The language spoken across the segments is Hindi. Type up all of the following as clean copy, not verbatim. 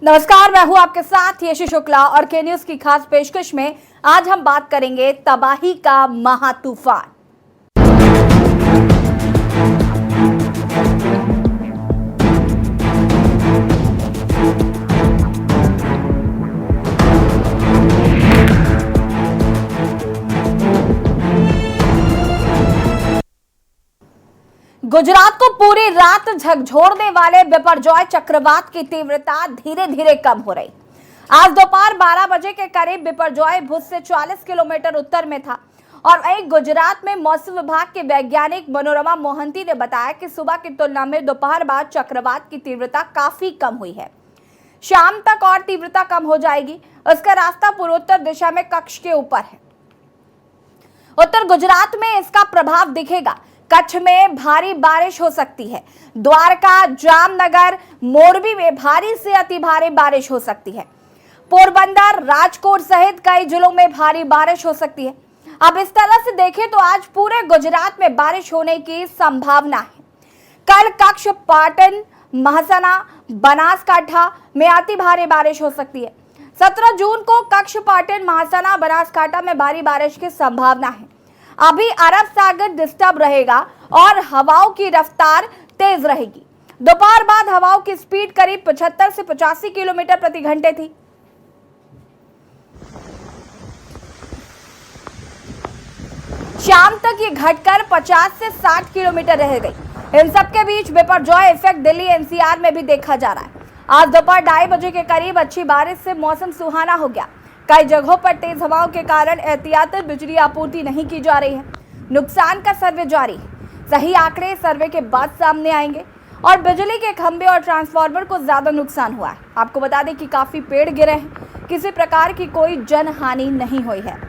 नमस्कार, मैं हूं आपके साथ यशी शुक्ला और के न्यूज की खास पेशकश में आज हम बात करेंगे तबाही का महातूफान। गुजरात को पूरी रात झकझोरने वाले बिपरजॉय चक्रवात की तीव्रता धीरे धीरे कम हो रही। आज दोपहर 12 बजे के करीब बिपरजॉय भुज से 40 किलोमीटर उत्तर में था और वहीं गुजरात में मौसम विभाग के वैज्ञानिक मनोरमा मोहंती ने बताया कि सुबह की तुलना में दोपहर बाद चक्रवात की तीव्रता काफी कम हुई है। शाम तक और तीव्रता कम हो जाएगी। उसका रास्ता पूर्वोत्तर दिशा में कक्ष के ऊपर है। उत्तर गुजरात में इसका प्रभाव दिखेगा। कच्छ में भारी बारिश हो सकती है। द्वारका, जामनगर, मोरबी में भारी से अति भारी बारिश हो सकती है। पोरबंदर, राजकोट सहित कई जिलों में भारी बारिश हो सकती है। अब इस तरह से देखें तो आज पूरे गुजरात में बारिश होने की संभावना है। कल कच्छ, पाटन, महसाना, बनासकांठा में अति भारी बारिश हो सकती है। 17 जून को कच्छ, पाटन, महसाना, बनासकांठा में भारी बारिश की संभावना है। अभी अरब सागर डिस्टर्ब रहेगा और हवाओं की रफ्तार तेज रहेगी। दोपहर बाद हवाओं की स्पीड करीब 75 से 85 किलोमीटर प्रति घंटे थी। शाम तक ये घटकर 50 से 60 किलोमीटर रह गई। इन सब के बीच बिपरजॉय इफेक्ट दिल्ली एनसीआर में भी देखा जा रहा है। आज दोपहर 2:30 बजे के करीब अच्छी बारिश से मौसम सुहाना हो गया। कई जगहों पर तेज हवाओं के कारण एहतियातन बिजली आपूर्ति नहीं की जा रही है। नुकसान का सर्वे जारी है। सही आंकड़े सर्वे के बाद सामने आएंगे और बिजली के खंभे और ट्रांसफार्मर को ज्यादा नुकसान हुआ है। आपको बता दें कि काफी पेड़ गिरे हैं। किसी प्रकार की कोई जनहानि नहीं हुई है।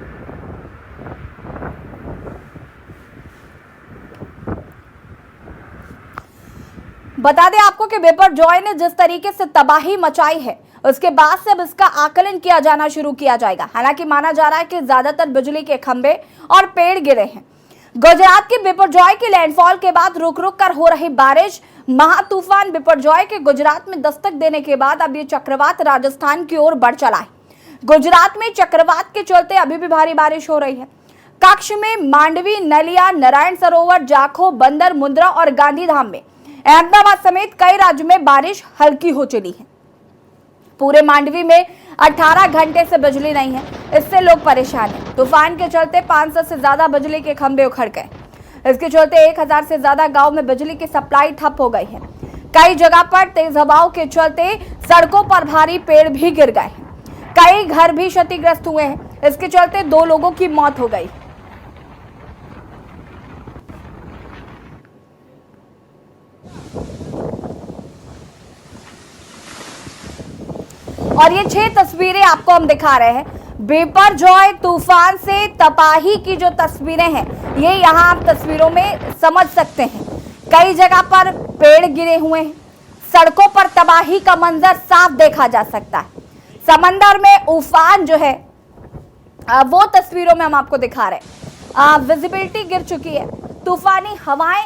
बता दें आपको कि बिपरजॉय ने जिस तरीके से तबाही मचाई है उसके बाद से अब इसका आकलन किया जाना शुरू किया जाएगा। हालांकि माना जा रहा है कि ज्यादातर बिजली के खंभे और पेड़ गिरे हैं। गुजरात के बिपरजॉय के लैंडफॉल के बाद रुक रुक कर हो रही बारिश, महातूफान बिपरजॉय के गुजरात में दस्तक देने के बाद अब ये चक्रवात राजस्थान की ओर बढ़ चला है। गुजरात में चक्रवात के चलते अभी भी भारी बारिश हो रही है। कच्छ में मांडवी, नलिया, नारायण सरोवर, जाखो, बंदर, मुंद्रा और गांधीधाम में, अहमदाबाद समेत कई राज्यों में बारिश हल्की हो चली है। पूरे मांडवी में 18 घंटे से बिजली नहीं है। इससे लोग परेशान हैं। तूफान के चलते 500 से ज्यादा बिजली के खंभे उखड़ गए। इसके चलते 1000 से ज्यादा गांव में बिजली की सप्लाई ठप हो गई है। कई जगह पर तेज हवाओं के चलते सड़कों पर भारी पेड़ भी गिर गए हैं। कई घर भी क्षतिग्रस्त हुए हैं। इसके चलते 2 लोगों की मौत हो गई। और ये 6 तस्वीरें आपको हम दिखा रहे हैं। बिपरजॉय तूफान से तबाही की जो तस्वीरें हैं ये यहाँ आप तस्वीरों में समझ सकते हैं। कई जगह पर पेड़ गिरे हुए हैं। सड़कों पर तबाही का मंजर साफ देखा जा सकता है। समंदर में उफान जो है वो तस्वीरों में हम आपको दिखा रहे हैं। विजिबिलिटी गिर चुकी है। तूफानी हवाएं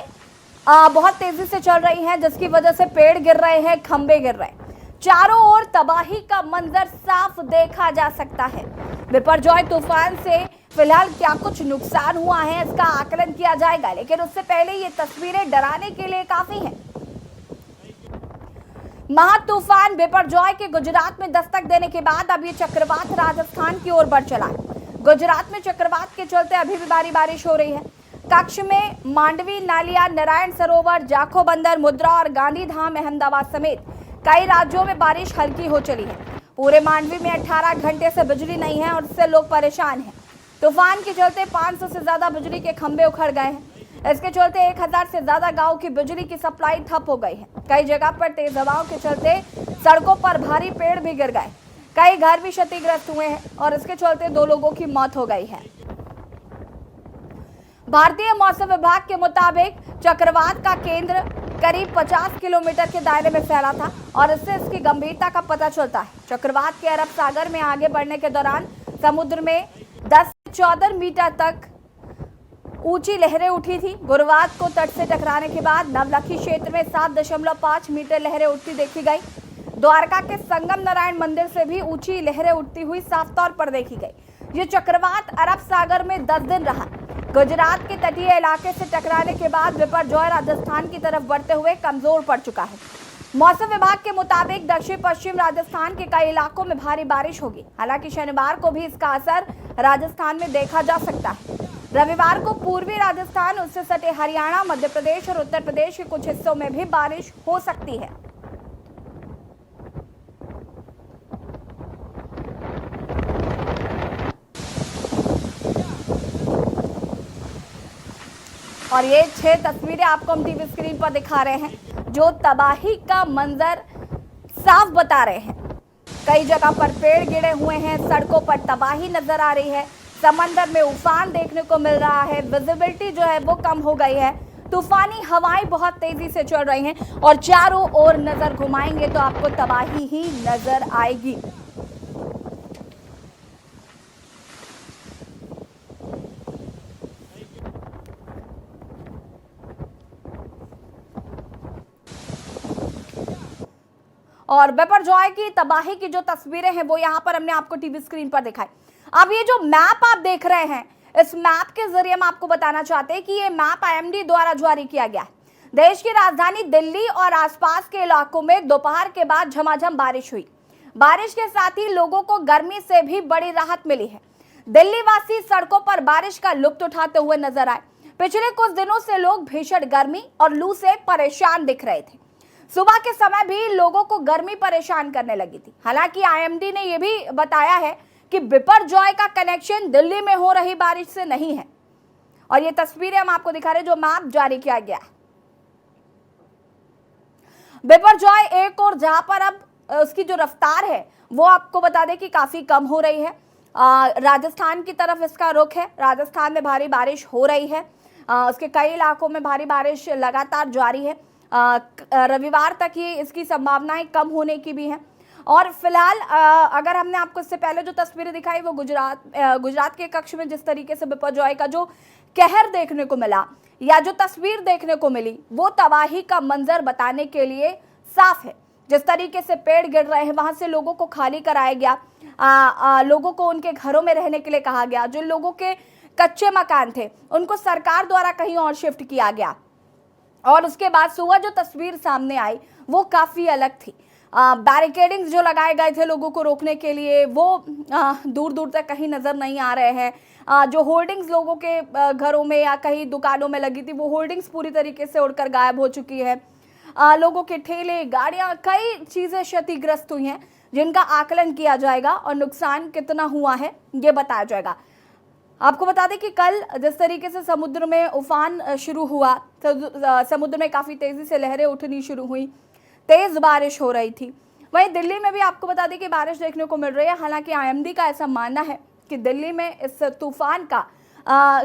बहुत तेजी से चल रही हैं जिसकी वजह से पेड़ गिर रहे हैं, खंभे गिर रहे हैं। चारों ओर तबाही का मंजर साफ देखा जा सकता है। बिपरजॉय तूफान से फिलहाल क्या कुछ नुकसान हुआ है इसका आकलन किया जाएगा, लेकिन उससे पहले ये तस्वीरें डराने के लिए काफी हैं। महातूफान बिपरजॉय के गुजरात में दस्तक देने के बाद अब ये चक्रवात राजस्थान की ओर बढ़ चला है। गुजरात में चक्रवात के चलते अभी भी भारी बारिश हो रही है। कच्छ में मांडवी, नालिया, नारायण सरोवर, जाखो, बंदर, मुंद्रा और गांधीधाम, अहमदाबाद समेत कई राज्यों में बारिश हल्की हो चली है। पूरे मांडवी में 18 घंटे से बिजली नहीं है और इससे लोग परेशान हैं। तूफान के चलते 500 से ज्यादा बिजली के खंभे उखड़ गए हैं। इसके चलते 1000 से ज्यादा गांव की बिजली की सप्लाई ठप हो गई है। कई जगह पर तेज हवाओं के चलते सड़कों पर भारी पेड़ भी गिर गए। कई घर भी क्षतिग्रस्त हुए हैं और इसके चलते 2 लोगों की मौत हो गई है। भारतीय मौसम विभाग के मुताबिक चक्रवात का केंद्र करीब 50 किलोमीटर के दायरे में फैला था और इससे इसकी गंभीरता का पता चलता है। चक्रवात के अरब सागर में आगे बढ़ने के दौरान समुद्र में 10 से 14 मीटर तक ऊंची लहरें उठी थी। गुरुवार को तट से टकराने के बाद नवलखी क्षेत्र में 7.5 मीटर लहरें उठती देखी गई। द्वारका के संगम नारायण मंदिर से भी ऊंची लहरें उठती हुई साफ तौर पर देखी गई। ये चक्रवात अरब सागर में 10 दिन रहा। गुजरात के तटीय इलाके से टकराने के बाद बिपरजॉय राजस्थान की तरफ बढ़ते हुए कमजोर पड़ चुका है। मौसम विभाग के मुताबिक दक्षिण पश्चिम राजस्थान के कई इलाकों में भारी बारिश होगी। हालांकि शनिवार को भी इसका असर राजस्थान में देखा जा सकता है। रविवार को पूर्वी राजस्थान, उससे सटे हरियाणा, मध्य प्रदेश और उत्तर प्रदेश के कुछ हिस्सों में भी बारिश हो सकती है। और ये 6 तस्वीरें आपको हम टीवी स्क्रीन पर दिखा रहे हैं, जो तबाही का मंजर साफ बता रहे हैं। कई जगह पर पेड़ गिरे हुए हैं, सड़कों पर तबाही नजर आ रही है, समंदर में उफान देखने को मिल रहा है, विजिबिलिटी जो है वो कम हो गई है, तूफानी हवाएं बहुत तेजी से चल रही हैं और चारों ओर नजर घुमाएंगे तो आपको तबाही ही नजर आएगी। और बिपरजॉय की तबाही की जो तस्वीरें हैं वो यहाँ पर हमने आपको टीवी स्क्रीन पर दिखाई। अब ये जो मैप आप देख रहे हैं, इस मैप के जरिए हम आपको बताना चाहते हैं कि ये मैप आईएमडी द्वारा जारी किया गया है। देश की राजधानी दिल्ली और आसपास के इलाकों में दोपहर के बाद झमाझम बारिश हुई। बारिश के साथ ही लोगों को गर्मी से भी बड़ी राहत मिली है। दिल्ली वासी सड़कों पर बारिश का लुत्फ उठाते हुए नजर आए। पिछले कुछ दिनों से लोग भीषण गर्मी और लू से परेशान दिख रहे थे। सुबह के समय भी लोगों को गर्मी परेशान करने लगी थी। हालांकि आईएमडी ने यह भी बताया है कि बिपरजॉय का कनेक्शन दिल्ली में हो रही बारिश से नहीं है। और ये तस्वीरें हम आपको दिखा रहे हैं जो मैप जारी किया गया है। बिपरजॉय एक और जहां पर अब उसकी जो रफ्तार है वो आपको बता दें कि काफी कम हो रही है। राजस्थान की तरफ इसका रुख है। राजस्थान में भारी बारिश हो रही है। उसके कई इलाकों में भारी बारिश लगातार जारी है। रविवार तक ये इसकी संभावनाएं कम होने की भी हैं। और फिलहाल अगर हमने आपको इससे पहले जो तस्वीरें दिखाई वो गुजरात के कक्ष में जिस तरीके से बिपरजॉय का जो कहर देखने को मिला या जो तस्वीर देखने को मिली वो तबाही का मंजर बताने के लिए साफ है। जिस तरीके से पेड़ गिर रहे हैं, वहां से लोगों को खाली कराया गया, लोगों को उनके घरों में रहने के लिए कहा गया। जो लोगों के कच्चे मकान थे उनको सरकार द्वारा कहीं और शिफ्ट किया गया। और उसके बाद सुबह जो तस्वीर सामने आई वो काफ़ी अलग थी। बैरिकेडिंग्स जो लगाए गए थे लोगों को रोकने के लिए वो दूर दूर तक कहीं नज़र नहीं आ रहे हैं। जो होर्डिंग्स लोगों के घरों में या कहीं दुकानों में लगी थी वो होर्डिंग्स पूरी तरीके से उड़कर गायब हो चुकी है। लोगों के ठेले, गाड़ियाँ, कई चीज़ें क्षतिग्रस्त हुई हैं जिनका आकलन किया जाएगा और नुकसान कितना हुआ है ये बताया जाएगा। आपको बता दें कि कल जिस तरीके से समुद्र में उफान शुरू हुआ, तो समुद्र में काफ़ी तेज़ी से लहरें उठनी शुरू हुई, तेज़ बारिश हो रही थी। वहीं दिल्ली में भी आपको बता दें कि बारिश देखने को मिल रही है। हालांकि आईएमडी का ऐसा मानना है कि दिल्ली में इस तूफान का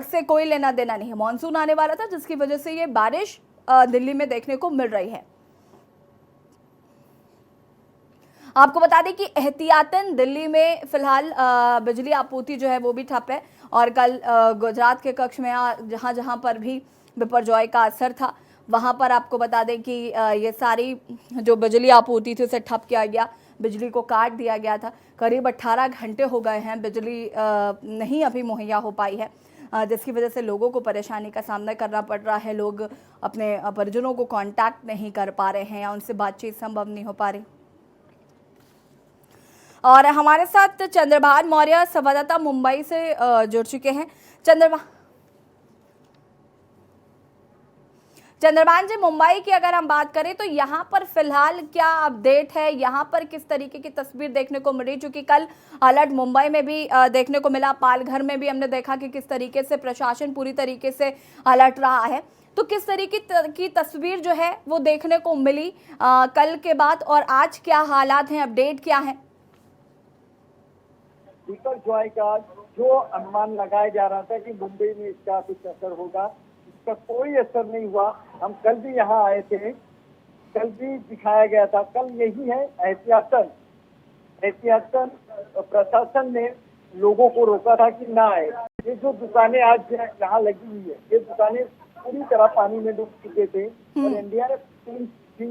से कोई लेना देना नहीं है। मानसून आने वाला था जिसकी वजह से ये बारिश दिल्ली में देखने को मिल रही है। आपको बता दें कि एहतियातन दिल्ली में फिलहाल बिजली आपूर्ति जो है वो भी ठप है। और कल गुजरात के कक्ष में जहाँ जहाँ पर भी बिपरजॉय का असर था वहाँ पर आपको बता दें कि ये सारी जो बिजली आपूर्ति थी उसे ठप किया गया, बिजली को काट दिया गया था। करीब 18 घंटे हो गए हैं बिजली नहीं अभी मुहैया हो पाई है, जिसकी वजह से लोगों को परेशानी का सामना करना पड़ रहा है। लोग अपने परिजनों को कांटेक्ट नहीं कर पा रहे हैं या उनसे बातचीत संभव नहीं हो पा रही। और हमारे साथ चंद्रभान मौर्य संवाददाता मुंबई से जुड़ चुके हैं। चंद्रभान जी, मुंबई की अगर हम बात करें तो यहाँ पर फिलहाल क्या अपडेट है, यहाँ पर किस तरीके की तस्वीर देखने को मिली? चूंकि कल अलर्ट मुंबई में भी देखने को मिला, पालघर में भी हमने देखा कि किस तरीके से प्रशासन पूरी तरीके से अलर्ट रहा है। तो किस तरीके की तस्वीर जो है वो देखने को मिली कल के बाद, और आज क्या हालात हैं, अपडेट क्या है? बिपरजॉय का जो अनुमान लगाया जा रहा था कि मुंबई में इसका कुछ असर होगा, इसका कोई असर नहीं हुआ। हम कल भी यहाँ आए थे, कल भी दिखाया गया था। कल यही है एहतियातन प्रशासन ने लोगों को रोका था कि ना आए। ये जो दुकानें आज यहाँ लगी हुई है, ये दुकानें पूरी तरह पानी में डूब चुके थे और एनडीआरएफ टीम थी,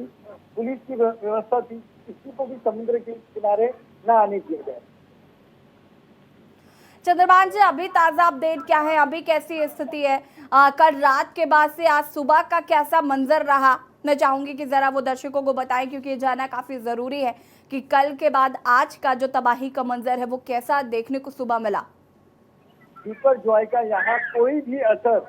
पुलिस की व्यवस्था थी, किसी को भी समुद्र के किनारे न आने दिया जाए। चंद्रभान जी, अभी ताजा अपडेट क्या है, अभी कैसी स्थिति है? कल रात के बाद से आज सुबह का कैसा मंजर रहा? मैं चाहूंगी कि जरा वो दर्शकों को बताएं, क्योंकि ये जानना काफी जरूरी है कि कल के बाद आज का जो तबाही का मंजर है वो कैसा देखने को सुबह मिला। बिपरजॉय का यहाँ कोई भी असर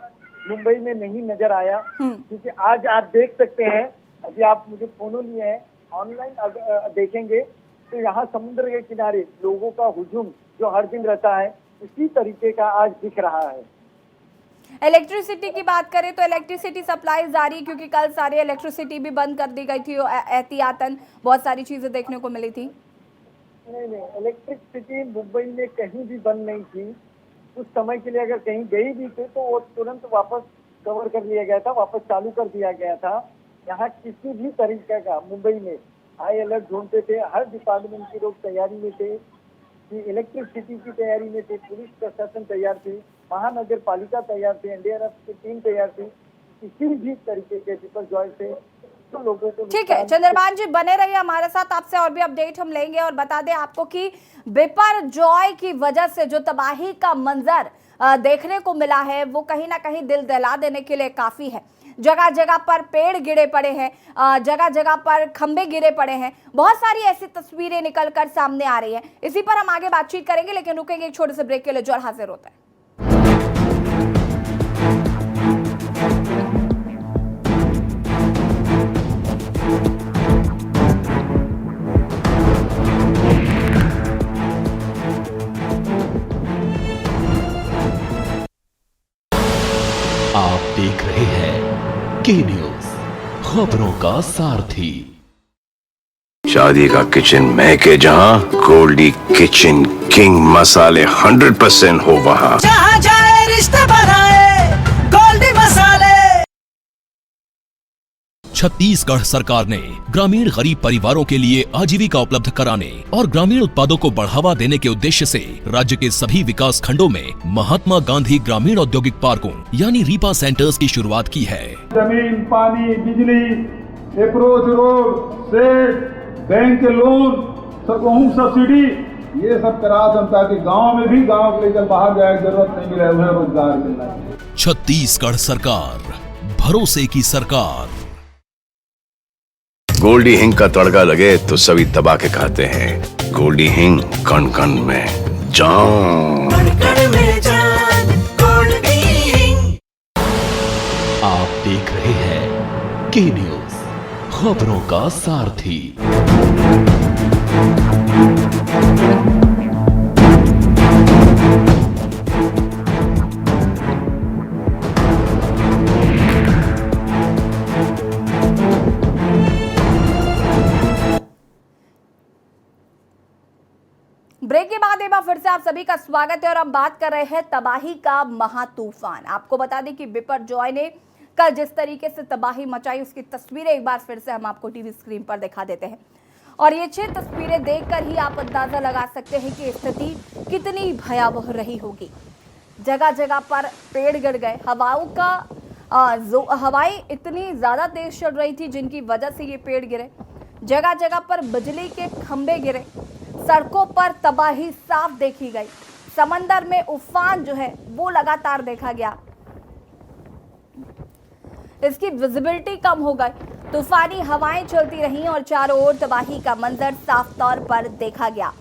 मुंबई में नहीं नजर आया, क्योंकि आज आप देख सकते हैं, अभी आप मुझे फोनो लिए हैं, ऑनलाइन देखेंगे तो यहाँ समुद्र के किनारे लोगों का हुजूम जो हर दिन रहता है उसी तरीके का आज दिख रहा है। इलेक्ट्रिसिटी की बात करें तो इलेक्ट्रिसिटी सप्लाई जारी, क्योंकि कल सारी इलेक्ट्रिसिटी भी बंद कर दी गई थी, एहतियातन बहुत सारी चीजें देखने को मिली थी। नहीं, इलेक्ट्रिसिटी मुंबई में कहीं भी बंद नहीं थी। कुछ समय के लिए अगर कहीं गई भी थी तो वो तुरंत वापस कवर कर लिया गया था, वापस चालू कर दिया गया था। यहाँ किसी भी तरीके का मुंबई में हाई अलर्ट जोन पे थे, हर डिपार्टमेंट के लोग तैयारी में थे, इलेक्ट्रिसिटी की तैयारी में थे, पुलिस प्रशासन तैयार थी, महानगर पालिका तैयार थे, एनडीआरएफ की टीम तैयार थी। किसी भी तरीके के बिपरजॉय से तो लोगों को। ठीक है चंद्रभान जी, बने रहिए हमारे साथ, आपसे और भी अपडेट हम लेंगे। और बता दें आपको कि बिपरजॉय की वजह से जो तबाही का मंजर देखने को मिला है वो कहीं ना कहीं दिल दहला देने के लिए काफी है। जगह जगह पर पेड़ गिरे पड़े हैं, जगह जगह पर खंबे गिरे पड़े हैं, बहुत सारी ऐसी तस्वीरें निकलकर सामने आ रही हैं। इसी पर हम आगे बातचीत करेंगे, लेकिन रुकेंगे एक छोटे से ब्रेक के लिए। जो हाजिर होता है। आप देख रहे हैं के न्यूज, खबरों का सारथी। शादी का किचन महके जहां, गोल्डी किचन किंग मसाले 100% हो वहां। जहां जाए रिश्ते बनाए गोल्डी मसाले। छत्तीसगढ़ सरकार ने ग्रामीण गरीब परिवारों के लिए आजीविका उपलब्ध कराने और ग्रामीण उत्पादों को बढ़ावा देने के उद्देश्य से राज्य के सभी विकास खंडों में महात्मा गांधी ग्रामीण औद्योगिक पार्कों यानी रीपा सेंटर्स की शुरुआत की है। जमीन, पानी, बिजली, अप्रोच रोड, सेट, बैंक के लोन, सब्सिडी, ये सब करा जनता के गांव में भी, गांव के लेकर बाहर जाए जरूरत नहीं मिले, उन्हें रोजगार मिलना है। छत्तीसगढ़ सरकार, भरोसे की सरकार। गोल्डी हिंग का तड़का लगे तो सभी दबा के खाते हैं। गोल्डी हिंग कण कण में जान। आप देख रहे हैं के न्यूज, खबरों का सारथी। ब्रेक के बाद एक बार फिर से आप सभी का स्वागत है और हम बात कर रहे हैं तबाही का महातूफान। आपको बता दें कि बिपरजॉय ने कल जिस तरीके से तबाही मचाई उसकी तस्वीरें एक बार फिर से हम आपको टीवी स्क्रीन पर दिखा देते हैं। और ये 6 तस्वीरें देखकर ही आप अंदाजा लगा सकते हैं कि स्थिति कितनी भयावह रही होगी। जगह जगह पर पेड़ गिर गए, हवाएं इतनी ज्यादा तेज चल रही थी जिनकी वजह से ये पेड़ गिरे। जगह जगह पर बिजली के खंभे गिरे, सड़कों पर तबाही साफ देखी गई। समंदर में उफान जो है वो लगातार देखा गया, इसकी विजिबिलिटी कम हो गई। तूफानी हवाएं चलती रहीं और चारों ओर तबाही का मंजर साफ तौर पर देखा गया।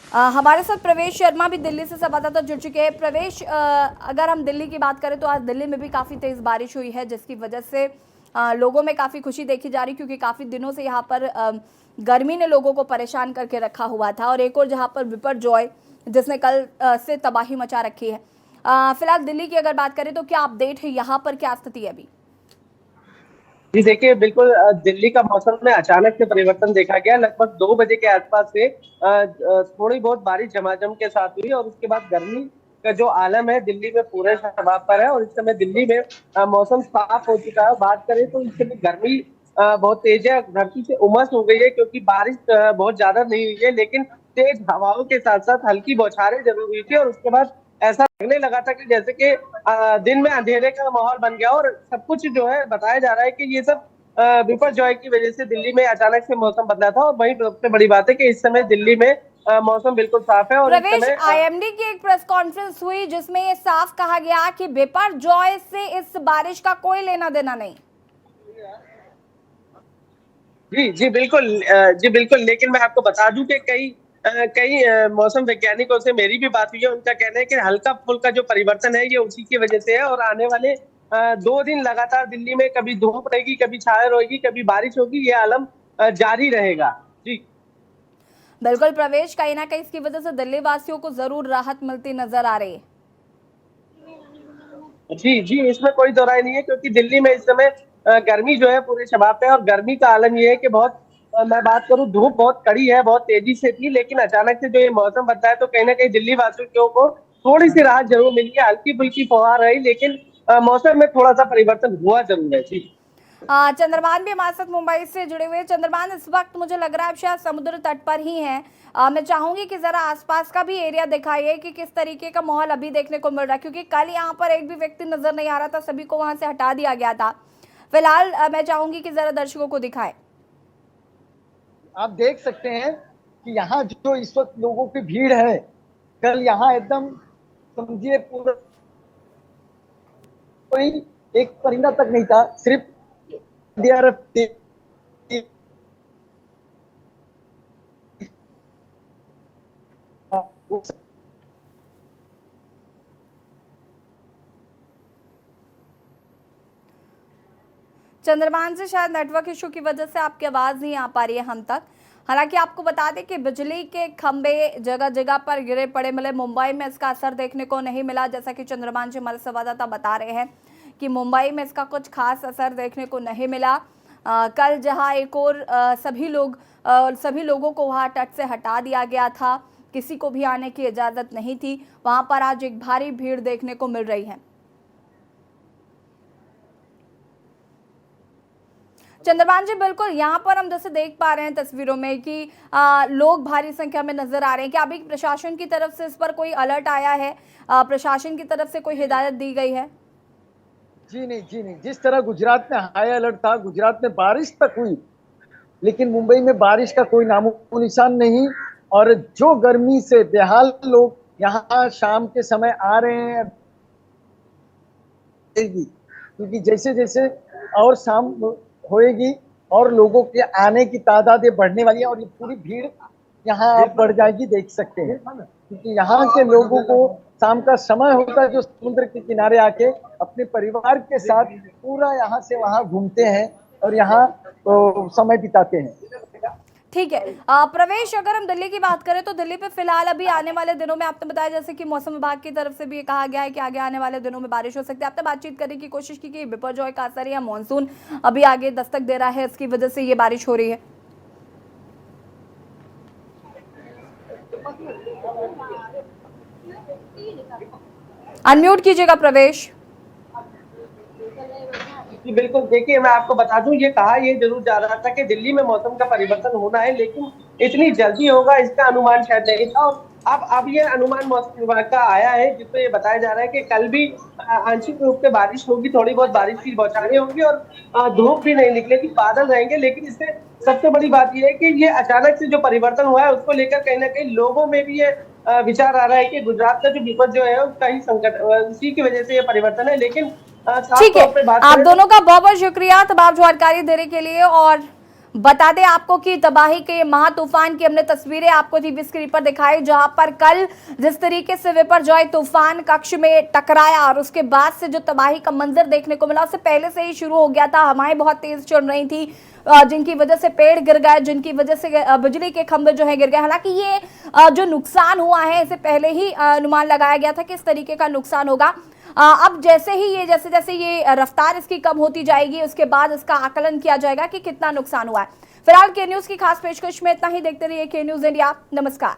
हमारे साथ प्रवेश शर्मा भी दिल्ली से संवाददाता जुड़ चुके हैं। प्रवेश, अगर हम दिल्ली की बात करें तो आज दिल्ली में भी काफ़ी तेज़ बारिश हुई है, जिसकी वजह से लोगों में काफ़ी खुशी देखी जा रही, क्योंकि काफ़ी दिनों से यहाँ पर गर्मी ने लोगों को परेशान करके रखा हुआ था। और एक और जहाँ पर बिपरजॉय जिसने कल से तबाही मचा रखी है। फिलहाल दिल्ली की अगर बात करें तो क्या अपडेट है, यहाँ पर क्या स्थिति है अभी? जी देखिए, बिल्कुल दिल्ली का मौसम में अचानक से परिवर्तन देखा गया। लगभग 2 बजे के आसपास से थोड़ी बहुत बारिश झमाझम के साथ हुई और उसके बाद गर्मी का जो आलम है दिल्ली में पूरे शबाब पर है। और इस समय दिल्ली में मौसम साफ हो चुका है। बात करें तो इस समय गर्मी बहुत तेज है, धरती से उमस हो गई है, क्योंकि बारिश बहुत ज्यादा नहीं हुई है, लेकिन तेज हवाओं के साथ साथ हल्की बौछारें जरूर हुई थी। और उसके बाद ऐसा लगने लगा था कि जैसे कि दिन में अंधेरे का माहौल बन गया। और सब कुछ जो है बताया जा रहा है कि ये सब बिपरजॉय की वजह से दिल्ली में अचानक से मौसम बदला था। और वही सबसे बड़ी बात है कि इस समय दिल्ली में मौसम बिल्कुल साफ है। और इस प्रवेश, समय आईएमडी की एक प्रेस कॉन्फ्रेंस हुई जिसमें ये साफ कहा गया कि बिपरजॉय से इस बारिश का कोई लेना देना नहीं। जी बिल्कुल, जी बिल्कुल। लेकिन मैं आपको बता दूं कि कई मौसम वैज्ञानिकों से मेरी भी बात हुई है। उनका कहना है कि हल्का फुल्का जो परिवर्तन है ये उसी की वजह से है। और आने वाले 2 दिन लगातार दिल्ली में कभी धूप रहेगी, कभी छाया रहेगी, कभी बारिश होगी, ये आलम जारी रहेगा। जी बिल्कुल प्रवेश, कहीं ना कहीं इसकी वजह से दिल्ली वासियों को जरूर राहत मिलती नजर आ रही है। जी, इसमें कोई दो राय नहीं है, क्योंकि दिल्ली में इस समय गर्मी जो है पूरे शबाब पे। और गर्मी का आलम ये है कि मैं बात करूं, धूप बहुत कड़ी है, बहुत तेजी से थी। लेकिन अचानक से जो ये मौसम बदला है तो कहीं ना कहीं दिल्ली वासियों को थोड़ी सी राहत जरूर मिली है। हल्की फुल्की फुहार रही, लेकिन मौसम में थोड़ा सा परिवर्तन हुआ जरूर है। जी चंद्रमान भी हमारे साथ मुंबई से जुड़े हुए। चंद्रमान, इस वक्त मुझे लग रहा है आप शायद समुद्र तट पर ही हैं। मैं चाहूंगी कि जरा आसपास का भी एरिया दिखाइए कि किस तरीके का माहौल अभी देखने को मिल रहा है, क्योंकि कल यहाँ पर एक भी व्यक्ति नजर नहीं आ रहा था, सभी को वहां से हटा दिया गया था। फिलहाल मैं चाहूंगी कि जरा दर्शकों को दिखाएं। आप देख सकते हैं कि यहाँ जो इस वक्त लोगों की भीड़ है, कल यहाँ एकदम समझिए पूरा कोई एक परिंदा तक नहीं था। सिर्फ चंद्रमान से शायद नेटवर्क इशू की वजह से आपकी आवाज नहीं आ पा रही है हम तक। हालांकि आपको बता दें कि बिजली के खंभे जगह जगह पर गिरे पड़े मिले। मुंबई में इसका असर देखने को नहीं मिला, जैसा कि चंद्रमान जी हमारे संवाददाता बता रहे हैं कि मुंबई में इसका कुछ खास असर देखने को नहीं मिला। कल जहां एक और सभी लोगों को वहां तट से हटा दिया गया था, किसी को भी आने की इजाजत नहीं थी, वहां पर आज एक भारी भीड़ देखने को मिल रही है। चंद्रमान जी, बिल्कुल यहाँ पर हम जैसे देख पा रहे हैं तस्वीरों में कि लोग भारी संख्या में नजर आ रहे हैं। क्या अभी प्रशासन की तरफ से इस पर कोई अलर्ट आया है, प्रशासन की तरफ से कोई हिदायत दी गई है? जी नहीं। जिस तरह गुजरात में हाई अलर्ट था, गुजरात में बारिश तक हुई, लेकिन मुंबई में बारिश का कोई नामो निशान नहीं। और जो गर्मी से बेहाल लोग यहाँ शाम के समय आ रहे हैं, क्योंकि जैसे जैसे और शाम होएगी और लोगों के आने की तादाद बढ़ने वाली है। और ये पूरी भीड़ यहाँ आप बढ़ जाएगी, देख सकते हैं, क्योंकि यहाँ के लोगों को शाम का समय होता है जो समुद्र के किनारे आके अपने परिवार के साथ पूरा यहाँ से वहाँ घूमते हैं और यहाँ समय बिताते हैं। ठीक है प्रवेश, अगर हम दिल्ली की बात करें तो दिल्ली पे फिलहाल अभी आने वाले दिनों में आपने बताया जैसे कि मौसम विभाग की तरफ से भी ये कहा गया है कि आगे आने वाले दिनों में बारिश हो सकती है। आपने बातचीत करने की कोशिश की कि बिपरजॉय का असर या मानसून अभी आगे दस्तक दे रहा है, इसकी वजह से ये बारिश हो रही है। अनम्यूट कीजिएगा प्रवेश। जी बिल्कुल, देखिए मैं आपको बता दूं, ये जरूर जा रहा था कि दिल्ली में मौसम का परिवर्तन होना है, लेकिन इतनी जल्दी होगा इसका अनुमान शायद नहीं था। और अब ये अनुमान मौसम विभाग का आया है, जिसमें ये बताया जा रहा है कि कल भी आंशिक रूप से बारिश होगी, थोड़ी बहुत बारिश की बौछारें होंगी और धूप भी नहीं निकलेगी, बादल रहेंगे। लेकिन इससे सबसे बड़ी बात यह है कि ये अचानक से जो परिवर्तन हुआ है उसको लेकर कहीं ना कहीं लोगों में भी ये विचार आ रहा है कि गुजरात का जो विपद है उसका ही संकट, उसी की वजह से ये परिवर्तन है। लेकिन ठीक है, आप दोनों का बहुत बहुत शुक्रिया तमाम जानकारी देने के लिए। और बता दें आपको कि तबाही के महा तूफान की हमने तस्वीरें आपको टीवी स्क्रीन पर दिखाई, जहां पर कल जिस तरीके से बिपरजॉय तूफान कक्ष में टकराया और उसके बाद से जो तबाही का मंजर देखने को मिला, उससे पहले से ही शुरू हो गया था। हवाएं बहुत तेज चल रही थी, जिनकी वजह से पेड़ गिर गए, जिनकी वजह से बिजली के खंभे जो है गिर गए। हालांकि ये जो नुकसान हुआ है इसे पहले ही अनुमान लगाया गया था कि इस तरीके का नुकसान होगा। अब जैसे जैसे ये रफ्तार इसकी कम होती जाएगी, उसके बाद इसका आकलन किया जाएगा कि कितना नुकसान हुआ है। फिलहाल के न्यूज की खास पेशकश में इतना ही। देखते रहिए के न्यूज इंडिया। नमस्कार।